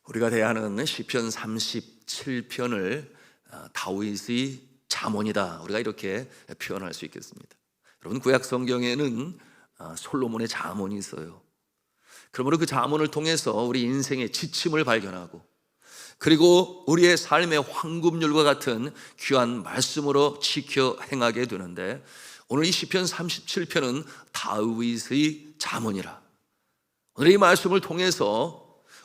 우리가 대하는 시편 37편을 다윗의 잠언이다, 우리가 이렇게 표현할 수 있겠습니다. 여러분, 구약 성경에는 솔로몬의 잠언이 있어요. 그러므로 그 잠언을 통해서 우리 인생의 지침을 발견하고, 그리고 우리의 삶의 황금률과 같은 귀한 말씀으로 지켜 행하게 되는데, 오늘 이 시편 37편은 다윗의 잠언이라. 오늘 이 말씀을 통해서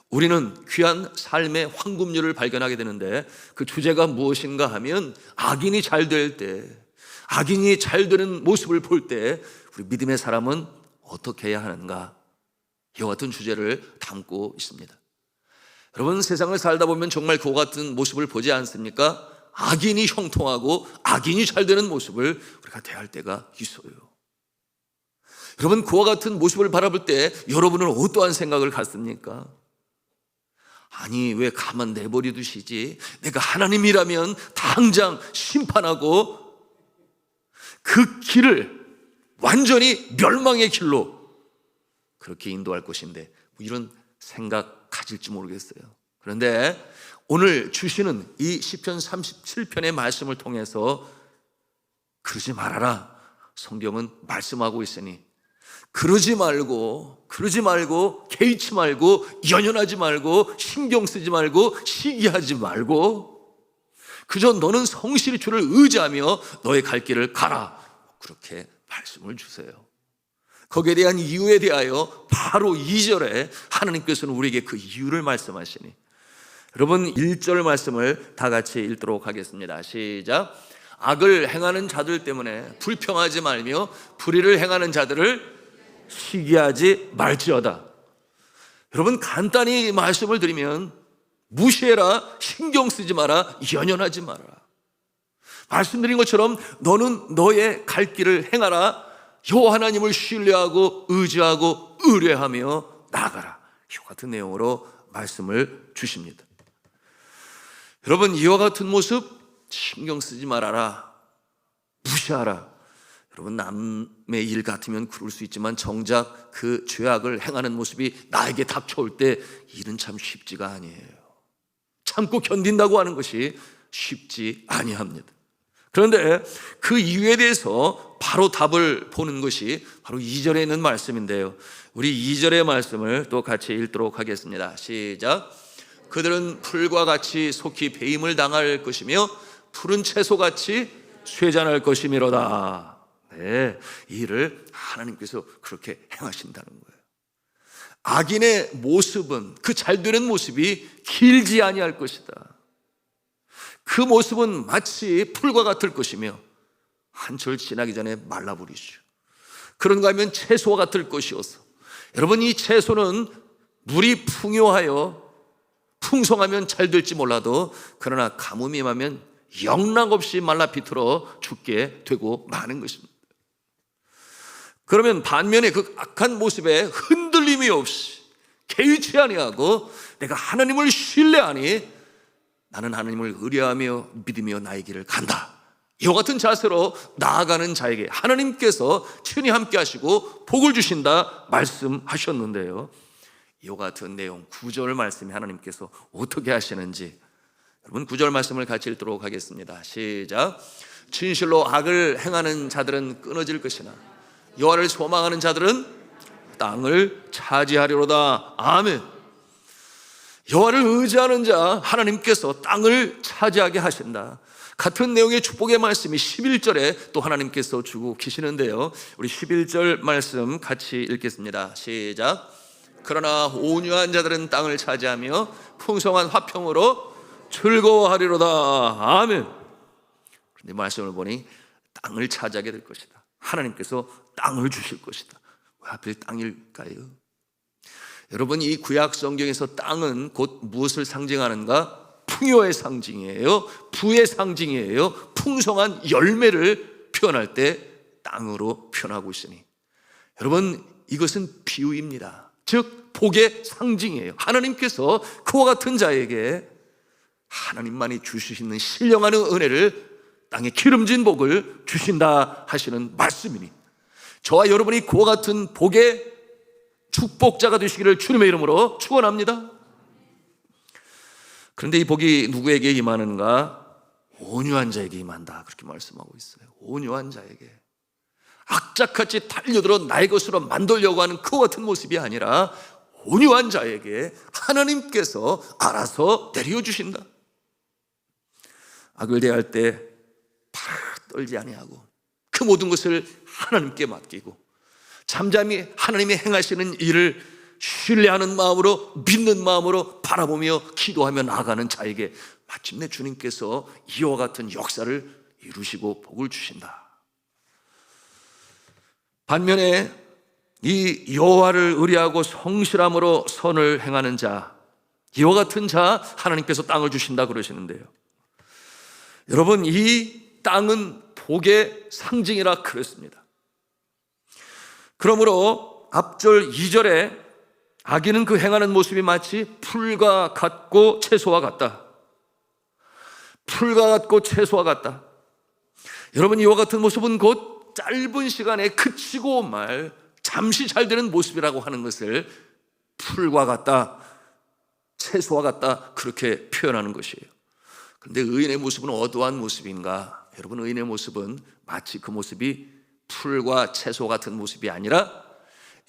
우리는 귀한 삶의 황금률을 발견하게 되는데, 그 주제가 무엇인가 하면, 악인이 잘 될 때, 악인이 잘 되는 모습을 볼 때 우리 믿음의 사람은 어떻게 해야 하는가, 이와 같은 주제를 담고 있습니다. 여러분, 세상을 살다 보면 정말 그와 같은 모습을 보지 않습니까? 악인이 형통하고 악인이 잘 되는 모습을 우리가 대할 때가 있어요. 여러분, 그와 같은 모습을 바라볼 때 여러분은 어떠한 생각을 갖습니까? 아니, 왜 가만 내버려 두시지? 내가 하나님이라면 당장 심판하고 그 길을 완전히 멸망의 길로 그렇게 인도할 것인데, 뭐 이런 생각 가질지 모르겠어요. 그런데 오늘 주시는 이 시편 37편의 말씀을 통해서 그러지 말아라, 성경은 말씀하고 있으니 그러지 말고 개의치 말고 연연하지 말고 신경 쓰지 말고 시기하지 말고 그저 너는 성실히 주를 의지하며 너의 갈 길을 가라, 그렇게 말씀을 주세요. 거기에 대한 이유에 대하여 바로 2절에 하나님께서는 우리에게 그 이유를 말씀하시니, 여러분 1절 말씀을 다 같이 읽도록 하겠습니다. 시작. 악을 행하는 자들 때문에 불평하지 말며 불의를 행하는 자들을 시기하지 말지어다. 여러분, 간단히 말씀을 드리면 무시해라, 신경 쓰지 마라, 연연하지 마라. 말씀드린 것처럼 너는 너의 갈 길을 행하라, 여호와 하나님을 신뢰하고 의지하고 의뢰하며 나아가라, 이와 같은 내용으로 말씀을 주십니다. 여러분, 이와 같은 모습, 신경 쓰지 말아라, 무시하라. 여러분, 남의 일 같으면 그럴 수 있지만 정작 그 죄악을 행하는 모습이 나에게 닥쳐올 때 일은 참 쉽지가 아니에요. 참고 견딘다고 하는 것이 쉽지 아니합니다. 그런데 그 이유에 대해서 바로 답을 보는 것이 바로 2절에 있는 말씀인데요, 우리 2절의 말씀을 또 같이 읽도록 하겠습니다. 시작. 그들은 풀과 같이 속히 배임을 당할 것이며 푸른 채소같이 쇠잔할 것이미로다. 네, 이 일을 하나님께서 그렇게 행하신다는 거예요. 악인의 모습은, 그 잘되는 모습이 길지 아니할 것이다. 그 모습은 마치 풀과 같을 것이며 한철 지나기 전에 말라버리죠. 그런가 하면 채소와 같을 것이어서, 여러분, 이 채소는 물이 풍요하여 풍성하면 잘 될지 몰라도 그러나 가뭄이 임하면 영락없이 말라 비틀어 죽게 되고 마는 것입니다. 그러면 반면에 그 악한 모습에 흔들림이 없이 개의치 아니하고 내가 하나님을 신뢰하니 나는 하나님을 의뢰하며 믿으며 나의 길을 간다, 이와 같은 자세로 나아가는 자에게 하나님께서 친히 함께 하시고 복을 주신다 말씀하셨는데요, 이와 같은 내용 9절 말씀에 하나님께서 어떻게 하시는지, 여러분 9절 말씀을 같이 읽도록 하겠습니다. 시작. 진실로 악을 행하는 자들은 끊어질 것이나 여호와를 소망하는 자들은 땅을 차지하리로다. 아멘. 여호와를 의지하는 자 하나님께서 땅을 차지하게 하신다. 같은 내용의 축복의 말씀이 11절에 또 하나님께서 주고 계시는데요, 우리 11절 말씀 같이 읽겠습니다. 시작. 그러나 온유한 자들은 땅을 차지하며 풍성한 화평으로 즐거워하리로다. 아멘. 그런데 말씀을 보니 땅을 차지하게 될 것이다, 하나님께서 땅을 주실 것이다. 왜 하필 땅일까요? 여러분, 이 구약 성경에서 땅은 곧 무엇을 상징하는가? 풍요의 상징이에요. 부의 상징이에요. 풍성한 열매를 표현할 때 땅으로 표현하고 있으니, 여러분, 이것은 비유입니다. 즉 복의 상징이에요. 하나님께서 그와 같은 자에게 하나님만이 주시는 신령한 은혜를 땅에 기름진 복을 주신다 하시는 말씀이니 저와 여러분이 그와 같은 복의 축복자가 되시기를 주님의 이름으로 축원합니다. 그런데 이 복이 누구에게 임하는가? 온유한 자에게 임한다, 그렇게 말씀하고 있어요. 온유한 자에게. 악착같이 달려들어 나의 것으로 만들려고 하는 그와 같은 모습이 아니라 온유한 자에게 하나님께서 알아서 내려주신다. 악을 대할 때 팔 떨지 아니하고 그 모든 것을 하나님께 맡기고 잠잠히 하나님이 행하시는 일을 신뢰하는 마음으로, 믿는 마음으로 바라보며 기도하며 나아가는 자에게 마침내 주님께서 이와 같은 역사를 이루시고 복을 주신다. 반면에 이 여호와를 의뢰하고 성실함으로 선을 행하는 자, 이와 같은 자 하나님께서 땅을 주신다 그러시는데요, 여러분, 이 땅은 복의 상징이라 그랬습니다. 그러므로 앞절 2절에 악인은 그 행하는 모습이 마치 풀과 같고 채소와 같다. 풀과 같고 채소와 같다. 여러분, 이와 같은 모습은 곧 짧은 시간에 그치고 말 잠시 잘 되는 모습이라고 하는 것을 풀과 같다, 채소와 같다, 그렇게 표현하는 것이에요. 그런데 의인의 모습은 어떠한 모습인가? 여러분, 의인의 모습은 마치 그 모습이 풀과 채소 같은 모습이 아니라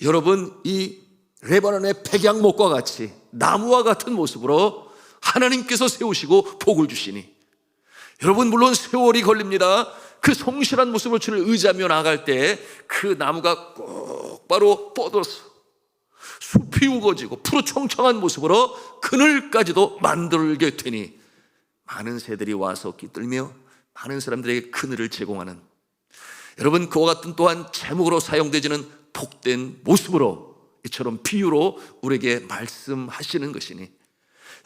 여러분, 이 레바논의 백향목과 같이 나무와 같은 모습으로 하나님께서 세우시고 복을 주시니, 여러분, 물론 세월이 걸립니다. 그 성실한 모습으로 주를 의지하며 나아갈 때 그 나무가 똑바로 뻗어서 숲이 우거지고 푸르청청한 모습으로 그늘까지도 만들게 되니 많은 새들이 와서 깃들며 많은 사람들에게 그늘을 제공하는, 여러분, 그와 같은 또한 제목으로 사용되지는 복된 모습으로 이처럼 비유로 우리에게 말씀하시는 것이니,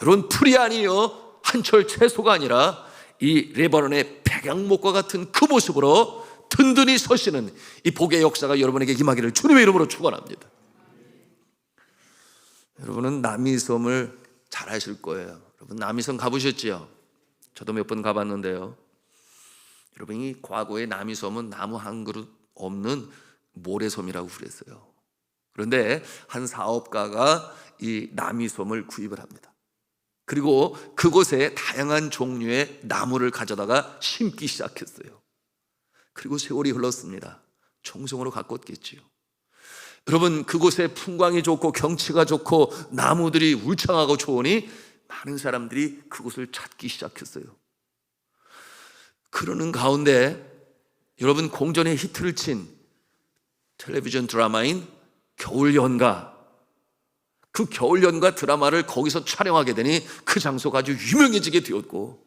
여러분, 풀이 아니요 한철 채소가 아니라 이 레바논의 백향목과 같은 그 모습으로 든든히 서시는 이 복의 역사가 여러분에게 임하기를 주님의 이름으로 축원합니다. 여러분은 남이섬을 잘 아실 거예요. 여러분, 남이섬 가보셨지요? 저도 몇 번 가봤는데요, 여러분, 이 과거의 남이섬은 나무 한 그릇 없는 모래섬이라고 그랬어요. 그런데 한 사업가가 이 남이섬을 구입을 합니다. 그리고 그곳에 다양한 종류의 나무를 가져다가 심기 시작했어요. 그리고 세월이 흘렀습니다. 총성으로 가꿨겠지요. 여러분, 그곳에 풍광이 좋고 경치가 좋고 나무들이 울창하고 좋으니 많은 사람들이 그곳을 찾기 시작했어요. 그러는 가운데 여러분, 공전의 히트를 친 텔레비전 드라마인 겨울연가, 그 겨울연가 드라마를 거기서 촬영하게 되니 그 장소가 아주 유명해지게 되었고,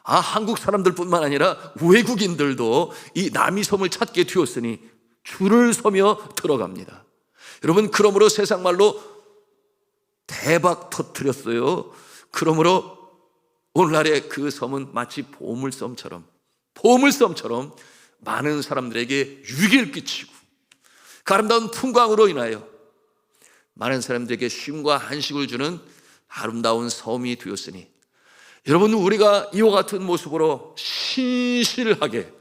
한국 사람들뿐만 아니라 외국인들도 이 남이섬을 찾게 되었으니 줄을 서며 들어갑니다. 여러분, 그러므로 세상 말로 대박 터뜨렸어요. 그러므로 오늘날의 그 섬은 마치 보물섬처럼 많은 사람들에게 위기를 끼치고 그 아름다운 풍광으로 인하여 많은 사람들에게 쉼과 한식을 주는 아름다운 섬이 되었으니, 여러분, 우리가 이와 같은 모습으로 신실하게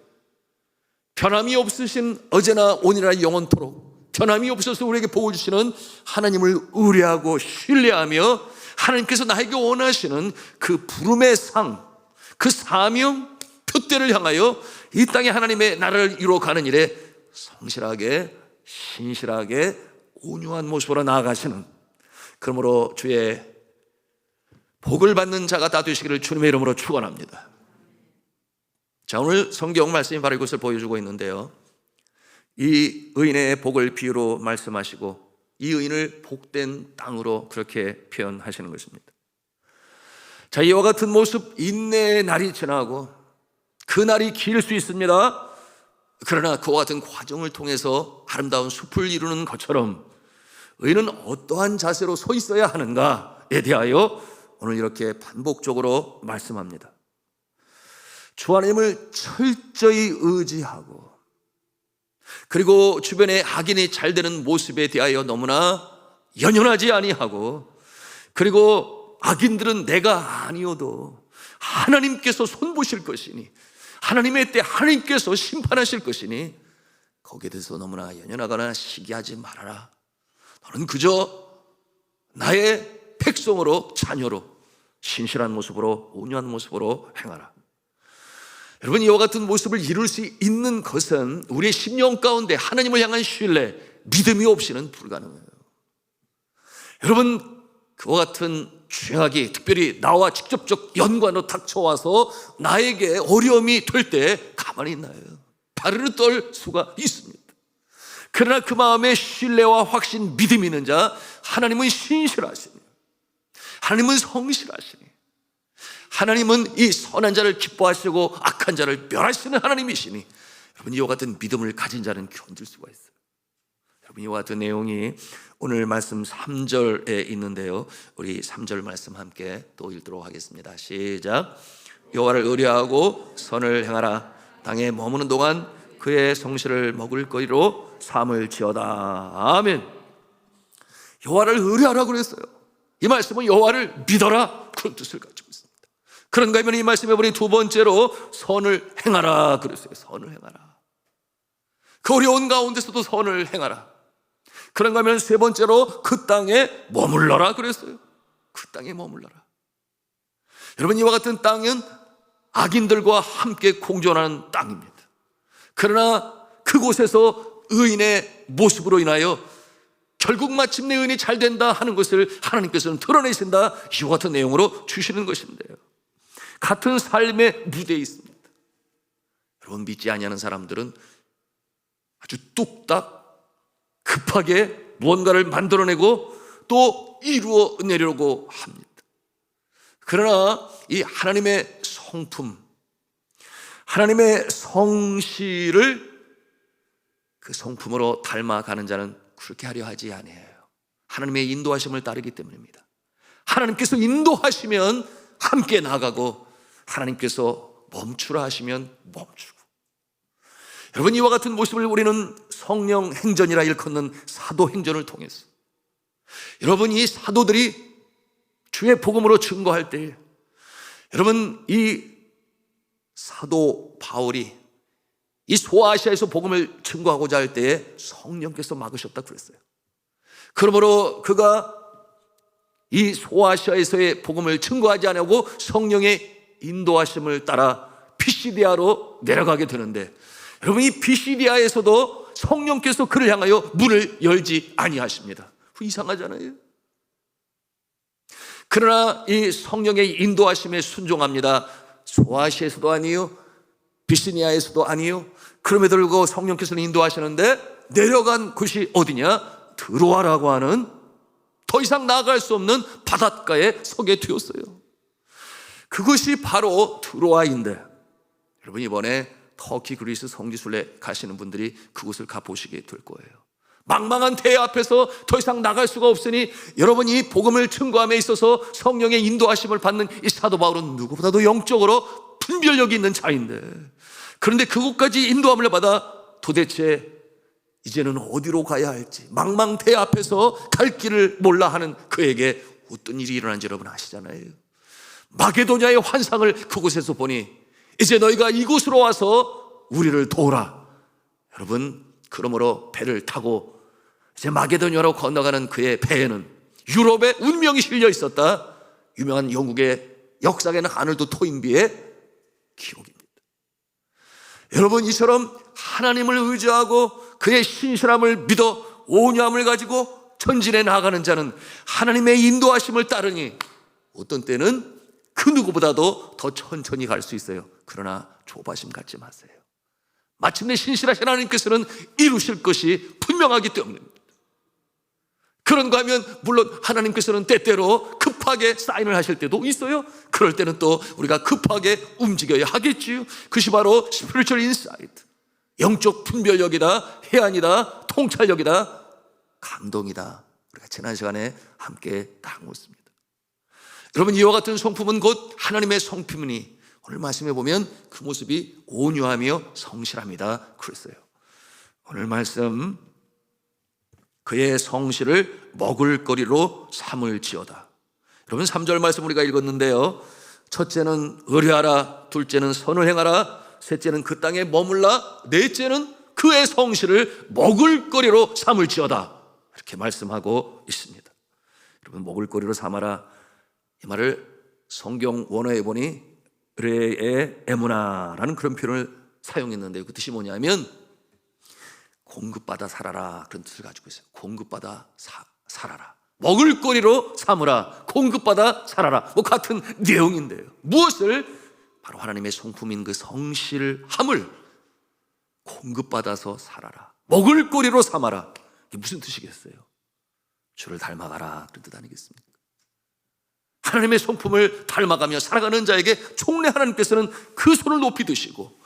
변함이 없으신 어제나 오늘이나 영원토록 변함이 없어서 우리에게 복을 주시는 하나님을 의뢰하고 신뢰하며 하나님께서 나에게 원하시는 그 부름의 상, 그 사명, 표대를 향하여 이 땅에 하나님의 나라를 이루어가는 일에 성실하게, 신실하게, 온유한 모습으로 나아가시는, 그러므로 주의 복을 받는 자가 다 되시기를 주님의 이름으로 축원합니다. 자, 오늘 성경 말씀이 바로 이것을 보여주고 있는데요, 이 의인의 복을 비유로 말씀하시고 이 의인을 복된 땅으로 그렇게 표현하시는 것입니다. 자, 이와 같은 모습, 인내의 날이 지나고 그 날이 길 수 있습니다. 그러나 그와 같은 과정을 통해서 아름다운 숲을 이루는 것처럼 의인은 어떠한 자세로 서 있어야 하는가에 대하여 오늘 이렇게 반복적으로 말씀합니다. 주 하나님을 철저히 의지하고, 그리고 주변에 악인이 잘 되는 모습에 대하여 너무나 연연하지 아니하고, 그리고 악인들은 내가 아니어도 하나님께서 손보실 것이니 하나님의 때 하나님께서 심판하실 것이니 거기에 대해서 너무나 연연하거나 시기하지 말아라. 너는 그저 나의 백성으로, 자녀로 신실한 모습으로, 온유한 모습으로 행하라. 여러분, 이와 같은 모습을 이룰 수 있는 것은 우리의 심령 가운데 하나님을 향한 신뢰, 믿음이 없이는 불가능해요. 여러분, 그와 같은 죄악이 특별히 나와 직접적 연관으로 닥쳐와서 나에게 어려움이 될 때 가만히 있나요? 발을 떨 수가 있습니다. 그러나 그 마음에 신뢰와 확신, 믿음이 있는 자, 하나님은 신실하시니, 하나님은 성실하시니, 하나님은 이 선한 자를 기뻐하시고 악한 자를 멸하시는 하나님이시니, 여러분, 이와 같은 믿음을 가진 자는 견딜 수가 있어요. 여러분, 이와 같은 내용이 오늘 말씀 3절에 있는데요, 우리 3절 말씀 함께 또 읽도록 하겠습니다. 시작. 여호와를 의뢰하고 선을 행하라. 땅에 머무는 동안 그의 성실을 먹을 거리로 삼을 지어다. 아멘. 여호와를 의뢰하라고 그랬어요. 이 말씀은 여호와를 믿어라, 그런 뜻을 가지고 있습니다. 그런가 하면 이 말씀에 우리 두 번째로 선을 행하라 그랬어요. 선을 행하라. 그 어려운 가운데서도 선을 행하라. 그런가 하면 세 번째로 그 땅에 머물러라 그랬어요. 그 땅에 머물러라. 여러분, 이와 같은 땅은 악인들과 함께 공존하는 땅입니다. 그러나 그곳에서 의인의 모습으로 인하여 결국 마침내 의인이 잘 된다 하는 것을 하나님께서는 드러내신다, 이와 같은 내용으로 주시는 것인데요, 같은 삶의 무대에 있습니다. 여러분, 믿지 아니하는 사람들은 아주 뚝딱 급하게 무언가를 만들어내고 또 이루어내려고 합니다. 그러나 이 하나님의 성품, 하나님의 성실을 그 성품으로 닮아가는 자는 그렇게 하려 하지 아니에요. 하나님의 인도하심을 따르기 때문입니다. 하나님께서 인도하시면 함께 나가고, 하나님께서 멈추라 하시면 멈추고. 여러분, 이와 같은 모습을 우리는 성령 행전이라 일컫는 사도 행전을 통해서, 여러분, 이 사도들이 주의 복음으로 증거할 때, 여러분, 이 사도 바울이 이 소아시아에서 복음을 증거하고자 할 때에 성령께서 막으셨다고 그랬어요. 그러므로 그가 이 소아시아에서의 복음을 증거하지 않고 성령의 인도하심을 따라 피시디아로 내려가게 되는데, 여러분, 이 피시디아에서도 성령께서 그를 향하여 문을 열지 아니하십니다. 이상하잖아요. 그러나 이 성령의 인도하심에 순종합니다. 소아시아에서도 아니요, 비시니아에서도 아니요. 그럼에도 불구하고 성령께서는 인도하시는데 내려간 곳이 어디냐? 드로아라고 하는 더 이상 나아갈 수 없는 바닷가에 서게 되었어요. 그것이 바로 드로아인데, 여러분, 이번에 터키, 그리스, 성지순례 가시는 분들이 그곳을 가보시게 될 거예요. 망망한 태해 앞에서 더 이상 나갈 수가 없으니, 여러분, 이 복음을 증거함에 있어서 성령의 인도하심을 받는 이 사도 바울은 누구보다도 영적으로 분별력이 있는 자인데, 그런데 그곳까지 인도함을 받아 도대체 이제는 어디로 가야 할지 망망태해 앞에서 갈 길을 몰라 하는 그에게 어떤 일이 일어난지 여러분 아시잖아요. 마게도냐의 환상을 그곳에서 보니, 이제 너희가 이곳으로 와서 우리를 도우라. 여러분, 그러므로 배를 타고 이제 마게도냐로 건너가는 그의 배에는 유럽의 운명이 실려 있었다. 유명한 영국의 역사계는 아놀드 토인비의 기록입니다. 여러분, 이처럼 하나님을 의지하고 그의 신실함을 믿어 온유함을 가지고 전진해 나가는 자는 하나님의 인도하심을 따르니 어떤 때는 그 누구보다도 더 천천히 갈 수 있어요. 그러나 조바심 갖지 마세요. 마침내 신실하신 하나님께서는 이루실 것이 분명하기 때문입니다. 그런가 하면 물론 하나님께서는 때때로 급하게 사인을 하실 때도 있어요. 그럴 때는 또 우리가 급하게 움직여야 하겠지요. 그것이 바로 스피리추얼 인사이트, 영적 분별력이다, 해안이다, 통찰력이다, 감동이다. 우리가 지난 시간에 함께 나누었습니다. 여러분, 이와 같은 성품은 곧 하나님의 성품이니 오늘 말씀해 보면 그 모습이 온유하며 성실합니다 그랬어요. 오늘 말씀, 그의 성실을 먹을거리로 삼을지어다. 여러분, 3절 말씀 우리가 읽었는데요, 첫째는 의뢰하라, 둘째는 선을 행하라, 셋째는 그 땅에 머물라, 넷째는 그의 성실을 먹을거리로 삼을지어다. 이렇게 말씀하고 있습니다. 여러분, 먹을거리로 삼아라, 이 말을 성경 원어에 보니 르에의 에무나라는 그런 표현을 사용했는데, 그 뜻이 뭐냐면 공급받아 살아라, 그런 뜻을 가지고 있어요. 공급받아 살아라, 먹을거리로 삼으라, 공급받아 살아라, 뭐 같은 내용인데요. 무엇을? 바로 하나님의 성품인 그 성실함을 공급받아서 살아라, 먹을거리로 삼아라. 이게 무슨 뜻이겠어요? 주를 닮아가라, 그런 뜻 아니겠습니까? 하나님의 성품을 닮아가며 살아가는 자에게 총래 하나님께서는 그 손을 높이 드시고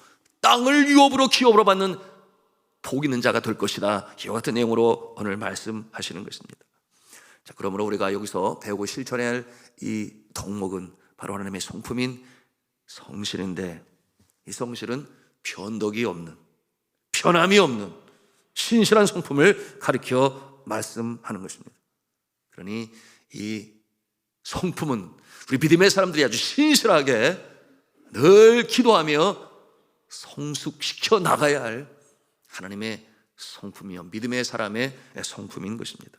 땅을 유업으로 기업으로 받는 복 있는 자가 될 것이다. 이와 같은 내용으로 오늘 말씀하시는 것입니다. 자, 그러므로 우리가 여기서 배우고 실천해야 할 이 덕목은 바로 하나님의 성품인 성실인데, 이 성실은 변덕이 없는, 변함이 없는 신실한 성품을 가리켜 말씀하는 것입니다. 그러니 이 성품은 우리 믿음의 사람들이 아주 신실하게 늘 기도하며 성숙시켜 나가야 할 하나님의 성품이요, 믿음의 사람의 성품인 것입니다.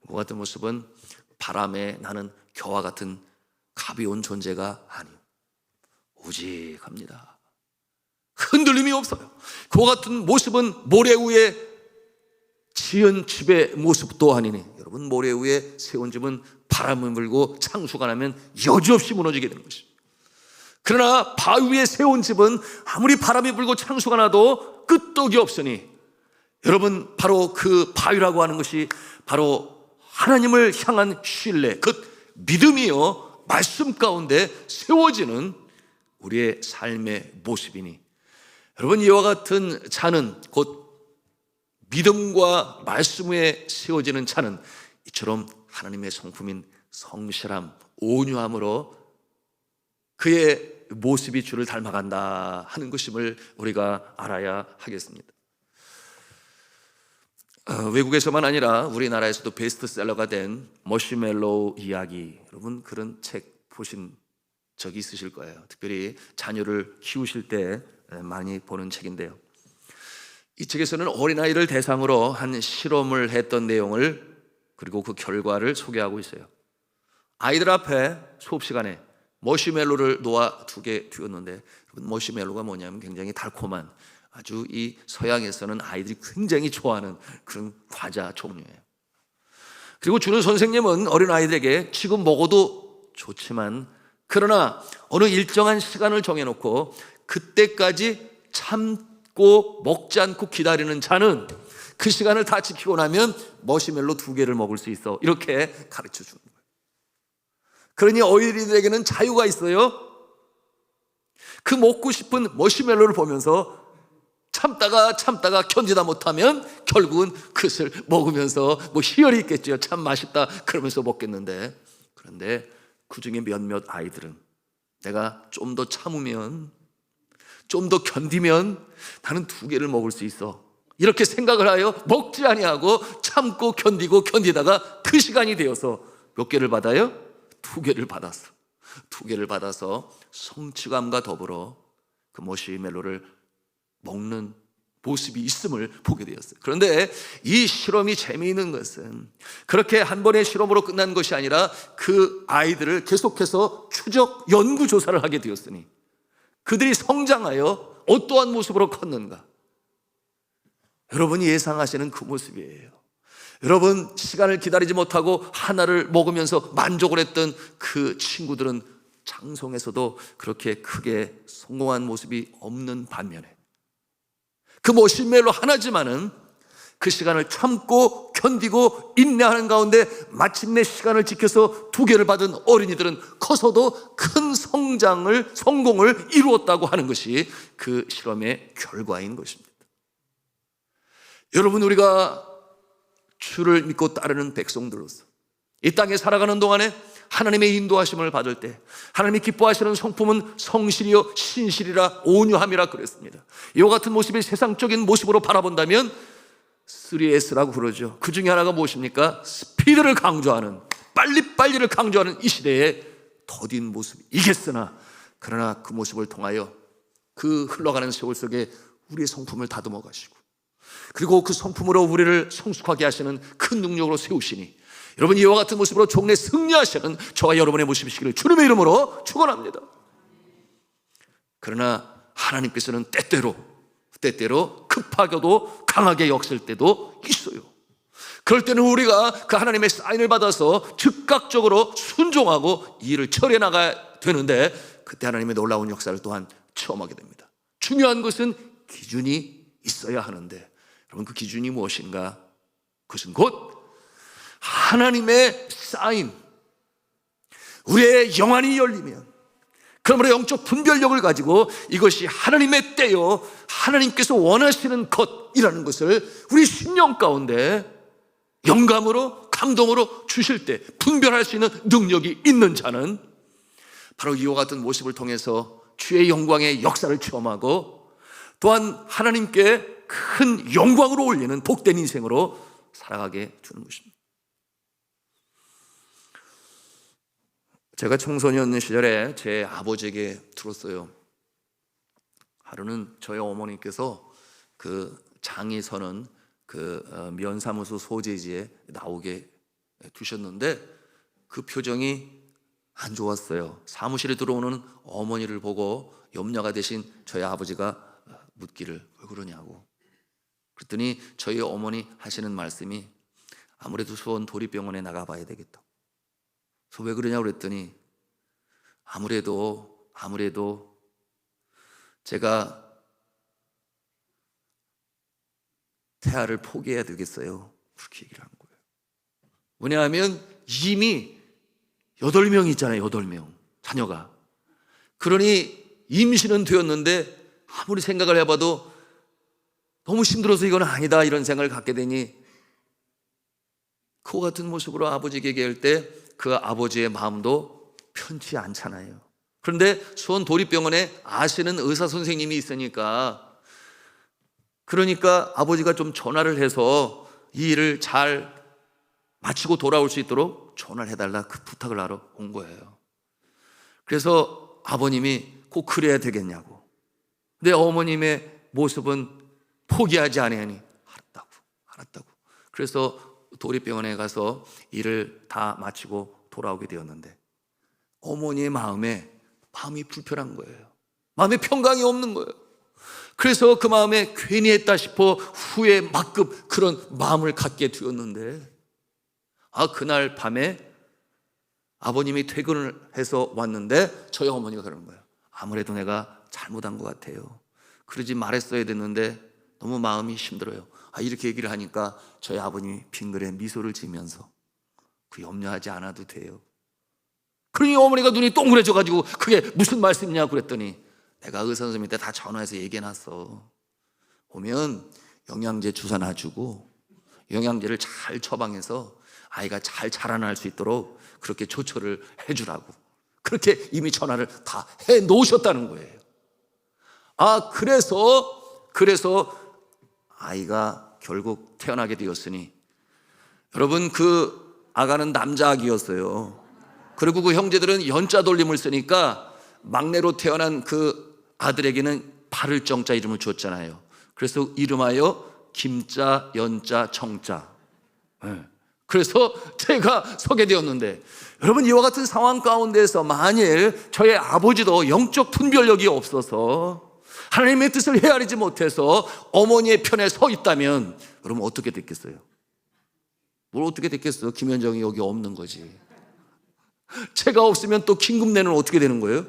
그 같은 모습은 바람에 나는 겨와 같은 가벼운 존재가 아니요, 우직합니다. 흔들림이 없어요. 그와 같은 모습은 모래 위에 지은 집의 모습도 아니니, 여러분, 모래 위에 세운 집은 바람을 불고 창수가 나면 여지없이 무너지게 되는 것입니다. 그러나 바위 위에 세운 집은 아무리 바람이 불고 창수가 나도 끄떡이 없으니, 여러분, 바로 그 바위라고 하는 것이 바로 하나님을 향한 신뢰, 그 믿음이요, 말씀 가운데 세워지는 우리의 삶의 모습이니, 여러분, 이와 같은 자는 곧 믿음과 말씀 위에 세워지는 자는 이처럼 하나님의 성품인 성실함, 온유함으로 그의 모습이 주를 닮아간다 하는 것임을 우리가 알아야 하겠습니다. 외국에서만 아니라 우리나라에서도 베스트셀러가 된 머시멜로우 이야기, 여러분 그런 책 보신 적이 있으실 거예요. 특별히 자녀를 키우실 때 많이 보는 책인데요, 이 책에서는 어린아이를 대상으로 한 실험을 했던 내용을, 그리고 그 결과를 소개하고 있어요. 아이들 앞에 수업 시간에 머시멜로를 놓아 2개 두었는데, 머시멜로가 뭐냐면 굉장히 달콤한, 아주 이 서양에서는 아이들이 굉장히 좋아하는 그런 과자 종류예요. 그리고 주는 선생님은 어린아이들에게 지금 먹어도 좋지만, 그러나 어느 일정한 시간을 정해놓고 그때까지 참고 먹지 않고 기다리는 자는 그 시간을 다 지키고 나면 머시멜로 2개를 먹을 수 있어, 이렇게 가르쳐 주는 거예요. 그러니 어린이들에게는 자유가 있어요. 그 먹고 싶은 머시멜로를 보면서 참다가 견디다 못하면 결국은 그것을 먹으면서 뭐 희열이 있겠죠. 참 맛있다 그러면서 먹겠는데, 그런데 그 중에 몇몇 아이들은 내가 좀 더 참으면, 좀 더 견디면 나는 2개를 먹을 수 있어, 이렇게 생각을 하여 먹지 아니하고 참고 견디고 견디다가 그 시간이 되어서 몇 개를 받아요? 2개를 받았어. 2개를 받아서 성취감과 더불어 그 머시멜로를 먹는 모습이 있음을 보게 되었어요. 그런데 이 실험이 재미있는 것은 그렇게 한 번의 실험으로 끝난 것이 아니라 그 아이들을 계속해서 추적 연구조사를 하게 되었으니, 그들이 성장하여 어떠한 모습으로 컸는가, 여러분이 예상하시는 그 모습이에요. 여러분, 시간을 기다리지 못하고 하나를 먹으면서 만족을 했던 그 친구들은 장성에서도 그렇게 크게 성공한 모습이 없는 반면에, 그 머시멜로 하나지만은 그 시간을 참고 견디고 인내하는 가운데 마침내 시간을 지켜서 2개를 받은 어린이들은 커서도 큰 성공을 이루었다고 하는 것이 그 실험의 결과인 것입니다. 여러분, 우리가 주를 믿고 따르는 백성들로서 이 땅에 살아가는 동안에 하나님의 인도하심을 받을 때 하나님이 기뻐하시는 성품은 성실이요 신실이라 온유함이라 그랬습니다. 이와 같은 모습이 세상적인 모습으로 바라본다면 3S라고 그러죠. 그 중에 하나가 무엇입니까? 스피드를 강조하는, 빨리빨리를 강조하는 이 시대에 더딘 모습이겠으나, 그러나 그 모습을 통하여 그 흘러가는 세월 속에 우리의 성품을 다듬어 가시고, 그리고 그 성품으로 우리를 성숙하게 하시는 큰 능력으로 세우시니 여러분, 이와 같은 모습으로 종래 승리하시는 저와 여러분의 모습이시기를 주님의 이름으로 축원합니다. 그러나 하나님께서는 때때로 급하게도 강하게 역설 때도 있어요. 그럴 때는 우리가 그 하나님의 사인을 받아서 즉각적으로 순종하고 이 일을 처리해 나가야 되는데, 그때 하나님의 놀라운 역사를 또한 체험하게 됩니다. 중요한 것은 기준이 있어야 하는데, 여러분, 그 기준이 무엇인가? 그것은 곧 하나님의 사인, 우리의 영안이 열리면, 그러므로 영적 분별력을 가지고 이것이 하나님의 때요, 하나님께서 원하시는 것이라는 것을 우리 심령 가운데 영감으로, 감동으로 주실 때 분별할 수 있는 능력이 있는 자는 바로 이와 같은 모습을 통해서 주의 영광의 역사를 체험하고, 또한 하나님께 큰 영광으로 올리는 복된 인생으로 살아가게 되는 것입니다. 제가 청소년 시절에 제 아버지에게 들었어요. 하루는 저희 어머니께서 그 장이 서는 그 면사무소 소재지에 나오게 두셨는데, 그 표정이 안 좋았어요. 사무실에 들어오는 어머니를 보고 염려가 되신 저희 아버지가 묻기를 왜 그러냐고. 그랬더니 저희 어머니 하시는 말씀이 아무래도 수원 도립병원에 나가봐야 되겠다. 그래서 왜 그러냐고 그랬더니 아무래도 제가 태아를 포기해야 되겠어요. 그렇게 얘기를 한 거예요. 왜냐하면 이미 8명이 있잖아요. 8명 자녀가. 그러니 임신은 되었는데 아무리 생각을 해봐도 너무 힘들어서 이건 아니다, 이런 생각을 갖게 되니 그와 같은 모습으로 아버지에게 얘기할 때 그 아버지의 마음도 편치 않잖아요. 그런데 수원 도립병원에 아시는 의사 선생님이 있으니까, 그러니까 아버지가 좀 전화를 해서 이 일을 잘 마치고 돌아올 수 있도록 전화를 해달라, 그 부탁을 하러 온 거예요. 그래서 아버님이 꼭 그래야 되겠냐고. 근데 어머님의 모습은 포기하지 않으니 알았다고. 그래서 도립병원에 가서 일을 다 마치고 돌아오게 되었는데, 어머니의 마음이 불편한 거예요. 마음에 평강이 없는 거예요. 그래서 그 마음에 괜히 했다 싶어 후회 막급 그런 마음을 갖게 되었는데, 그날 밤에 아버님이 퇴근을 해서 왔는데 저희 어머니가 그러는 거예요. 아무래도 내가 잘못한 것 같아요. 그러지 말했어야 됐는데 너무 마음이 힘들어요. 이렇게 얘기를 하니까 저희 아버님이 빙그레 미소를 지으면서 그 염려하지 않아도 돼요. 그러니 어머니가 눈이 동그래져가지고 그게 무슨 말씀이냐고 그랬더니, 내가 의사 선생님한테 다 전화해서 얘기해놨어. 오면 영양제 주사 놔주고 영양제를 잘 처방해서 아이가 잘 자라날 수 있도록 그렇게 조처를 해주라고, 그렇게 이미 전화를 다 해놓으셨다는 거예요. 그래서 아이가 결국 태어나게 되었으니, 여러분, 그 아가는 남자 아기였어요. 그리고 그 형제들은 연자 돌림을 쓰니까 막내로 태어난 그 아들에게는 발을 정자 이름을 주었잖아요. 그래서 이름하여 김자, 연자, 정자. 그래서 제가 서게 되었는데, 여러분, 이와 같은 상황 가운데서 만일 저의 아버지도 영적 분별력이 없어서 하나님의 뜻을 헤아리지 못해서 어머니의 편에 서 있다면 여러분 어떻게 됐겠어요? 뭘 어떻게 됐겠어요? 김현정이 여기 없는 거지. 제가 없으면 또 김금래는 어떻게 되는 거예요?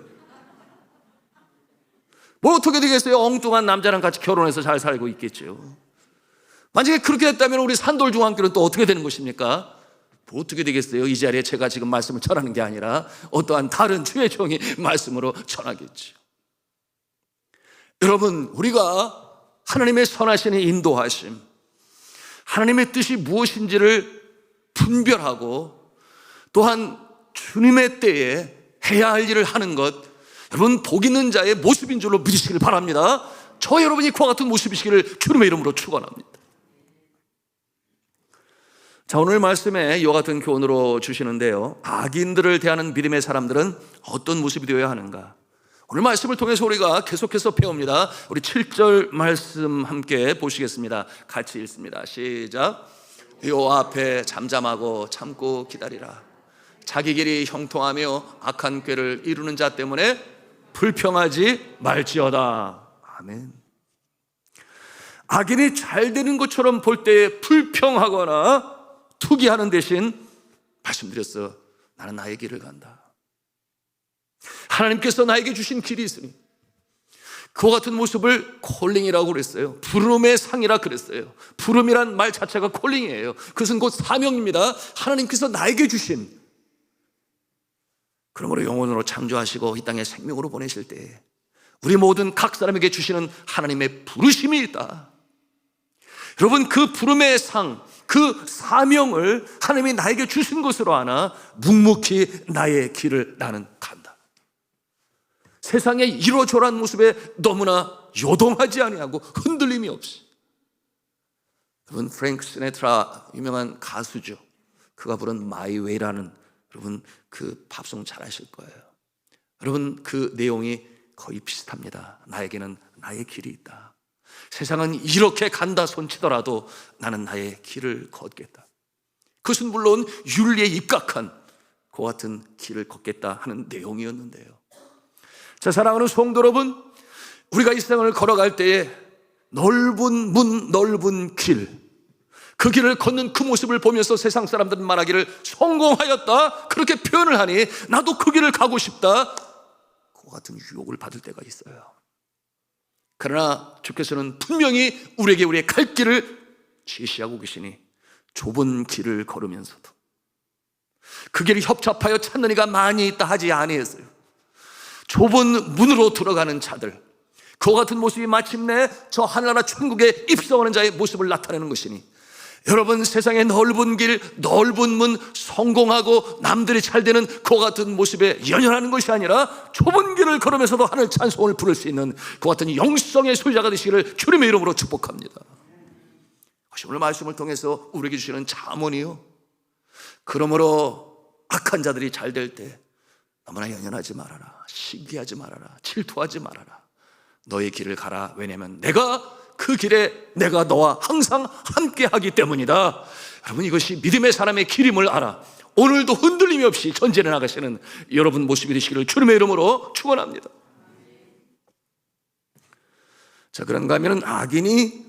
뭘 어떻게 되겠어요? 엉뚱한 남자랑 같이 결혼해서 잘 살고 있겠죠. 만약에 그렇게 됐다면 우리 산돌중앙교는 또 어떻게 되는 것입니까? 뭐 어떻게 되겠어요? 이 자리에 제가 지금 말씀을 전하는 게 아니라 어떠한 다른 주의 종이 말씀으로 전하겠죠. 여러분, 우리가 하나님의 선하신 인도하심, 하나님의 뜻이 무엇인지를 분별하고 또한 주님의 때에 해야 할 일을 하는 것, 여러분, 복 있는 자의 모습인 줄로 믿으시길 바랍니다. 저 여러분이 그와 같은 모습이시기를 주님의 이름으로 축원합니다. 자, 오늘 말씀에 이와 같은 교훈으로 주시는데요, 악인들을 대하는 믿음의 사람들은 어떤 모습이 되어야 하는가? 오늘 말씀을 통해서 우리가 계속해서 배웁니다. 우리 7절 말씀 함께 보시겠습니다. 같이 읽습니다. 시작. 요 앞에 잠잠하고 참고 기다리라. 자기 길이 형통하며 악한 꾀를 이루는 자 때문에 불평하지 말지어다. 아멘. 악인이 잘 되는 것처럼 볼 때에 불평하거나 투기하는 대신 말씀드렸어. 나는 나의 길을 간다. 하나님께서 나에게 주신 길이 있으니 그와 같은 모습을 콜링이라고 그랬어요. 부름의 상이라 그랬어요. 부름이란 말 자체가 콜링이에요. 그것은 곧 사명입니다. 하나님께서 나에게 주신, 그러므로 영혼으로 창조하시고 이 땅에 생명으로 보내실 때 우리 모든 각 사람에게 주시는 하나님의 부르심이 있다. 여러분, 그 부름의 상, 그 사명을 하나님이 나에게 주신 것으로 아나 묵묵히 나의 길을 나는 간다. 세상의 이러저러한 모습에 너무나 요동하지 아니하고 흔들림이 없이. 여러분, 프랭크 시네트라 유명한 가수죠. 그가 부른 My Way라는, 여러분 그 팝송 잘 아실 거예요. 여러분, 그 내용이 거의 비슷합니다. 나에게는 나의 길이 있다. 세상은 이렇게 간다 손치더라도 나는 나의 길을 걷겠다. 그것은 물론 윤리에 입각한 그와 같은 길을 걷겠다 하는 내용이었는데요. 자, 사랑하는 성도 여러분, 우리가 이 세상을 걸어갈 때에 넓은 문, 넓은 길, 그 길을 걷는 그 모습을 보면서 세상 사람들은 말하기를 성공하였다, 그렇게 표현을 하니 나도 그 길을 가고 싶다, 그와 같은 유혹을 받을 때가 있어요. 그러나 주께서는 분명히 우리에게 우리의 갈 길을 제시하고 계시니 좁은 길을 걸으면서도 그 길이 협잡하여 찾는 이가 많이 있다 하지 아니했어요. 좁은 문으로 들어가는 자들, 그와 같은 모습이 마침내 저 하늘나라 천국에 입성하는 자의 모습을 나타내는 것이니, 여러분, 세상의 넓은 길, 넓은 문, 성공하고 남들이 잘 되는 그와 같은 모습에 연연하는 것이 아니라 좁은 길을 걸으면서도 하늘 찬송을 부를 수 있는 그와 같은 영성의 소유자가 되시기를 주님의 이름으로 축복합니다. 오늘 말씀을 통해서 우리에게 주시는 잠언이요, 그러므로 악한 자들이 잘 될 때 너무나 연연하지 말아라, 시기하지 말아라, 질투하지 말아라. 너의 길을 가라. 왜냐하면 내가 그 길에 내가 너와 항상 함께 하기 때문이다. 여러분, 이것이 믿음의 사람의 길임을 알아 오늘도 흔들림이 없이 전진해 나가시는 여러분 모습이 되시기를 주님의 이름으로 축원합니다. 자, 그런가 하면 악인이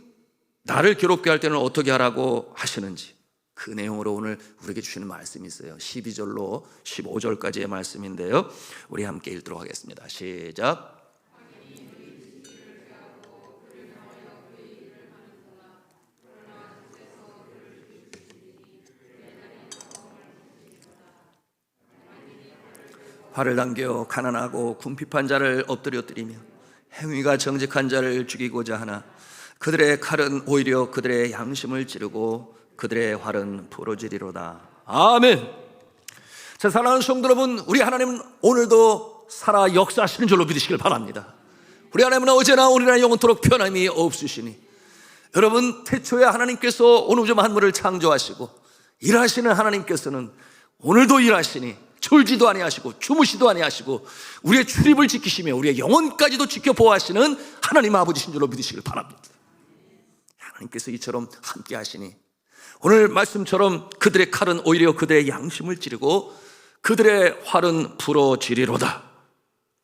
나를 괴롭게 할 때는 어떻게 하라고 하시는지, 그 내용으로 오늘 우리에게 주시는 말씀이 있어요. 12절로 15절까지의 말씀인데요, 우리 함께 읽도록 하겠습니다. 시작. 활을 당겨 가난하고 궁핍한 자를 엎드려뜨리며 행위가 정직한 자를 죽이고자 하나 그들의 칼은 오히려 그들의 양심을 찌르고 그들의 활은 부러지리로다. 아멘. 자, 사랑하는 성도 여러분, 우리 하나님은 오늘도 살아 역사하시는 줄로 믿으시길 바랍니다. 우리 하나님은 어제나 오늘이나 영원토록 변함이 없으시니, 여러분, 태초에 하나님께서 온 우주 만물을 창조하시고 일하시는 하나님께서는 오늘도 일하시니 졸지도 아니하시고 주무시도 아니하시고 우리의 출입을 지키시며 우리의 영혼까지도 지켜 보호하시는 하나님 아버지신 줄로 믿으시길 바랍니다. 하나님께서 이처럼 함께 하시니 오늘 말씀처럼 그들의 칼은 오히려 그들의 양심을 찌르고 그들의 활은 부러지리로다.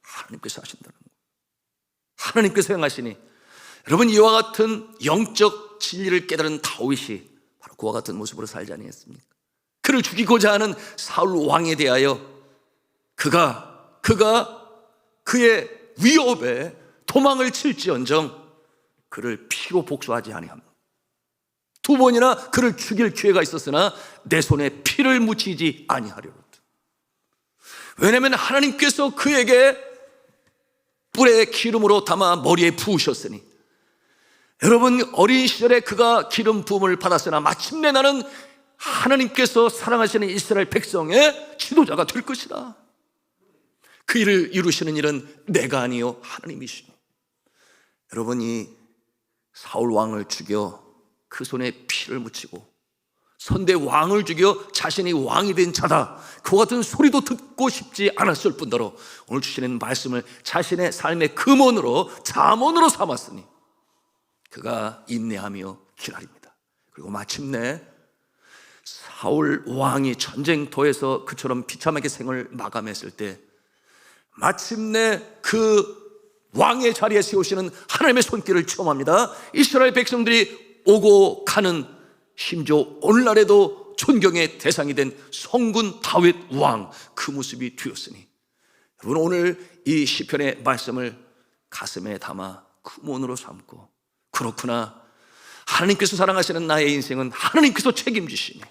하나님께서 하신다는 거예요. 하나님께서 행하시니, 여러분, 이와 같은 영적 진리를 깨달은 다윗이 바로 그와 같은 모습으로 살지 아니했습니까? 그를 죽이고자 하는 사울 왕에 대하여 그가 그의 위협에 도망을 칠지언정 그를 피로 복수하지 아니합니다. 두 번이나 그를 죽일 기회가 있었으나 내 손에 피를 묻히지 아니하려다. 왜냐하면 하나님께서 그에게 뿔에 기름으로 담아 머리에 부으셨으니, 여러분, 어린 시절에 그가 기름 부음을 받았으나 마침내 나는 하나님께서 사랑하시는 이스라엘 백성의 지도자가 될 것이다. 그 일을 이루시는 일은 내가 아니요 하나님이시니, 여러분이 사울 왕을 죽여 그 손에 피를 묻히고 선대 왕을 죽여 자신이 왕이 된 자다, 그 같은 소리도 듣고 싶지 않았을 뿐더러 오늘 주시는 말씀을 자신의 삶의 금원으로, 잠언으로 삼았으니 그가 인내하며 기다립니다. 그리고 마침내 사울 왕이 전쟁터에서 그처럼 비참하게 생을 마감했을 때 마침내 그 왕의 자리에 세우시는 하나님의 손길을 체험합니다. 이스라엘 백성들이 오고 가는, 심지어 오늘날에도 존경의 대상이 된 성군 다윗 왕, 그 모습이 되었으니 여러분, 오늘 이 시편의 말씀을 가슴에 담아 금원으로 삼고, 그렇구나, 하나님께서 사랑하시는 나의 인생은 하나님께서 책임지시니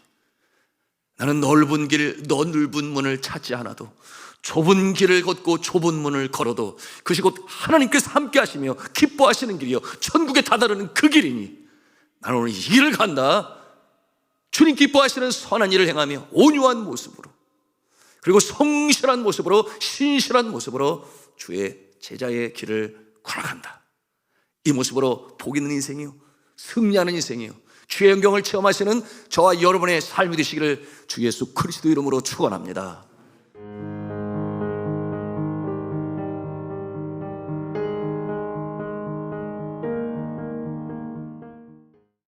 나는 넓은 길, 넓은 문을 찾지 않아도, 좁은 길을 걷고 좁은 문을 걸어도 그것이 곧 하나님께서 함께 하시며 기뻐하시는 길이요 천국에 다다르는 그 길이니 나는 오늘 이 길을 간다. 주님 기뻐하시는 선한 일을 행하며 온유한 모습으로, 그리고 성실한 모습으로, 신실한 모습으로 주의 제자의 길을 걸어간다. 이 모습으로 복 있는 인생이요, 승리하는 인생이요, 주의 영광을 체험하시는 저와 여러분의 삶이 되시기를 주 예수 그리스도 이름으로 축원합니다.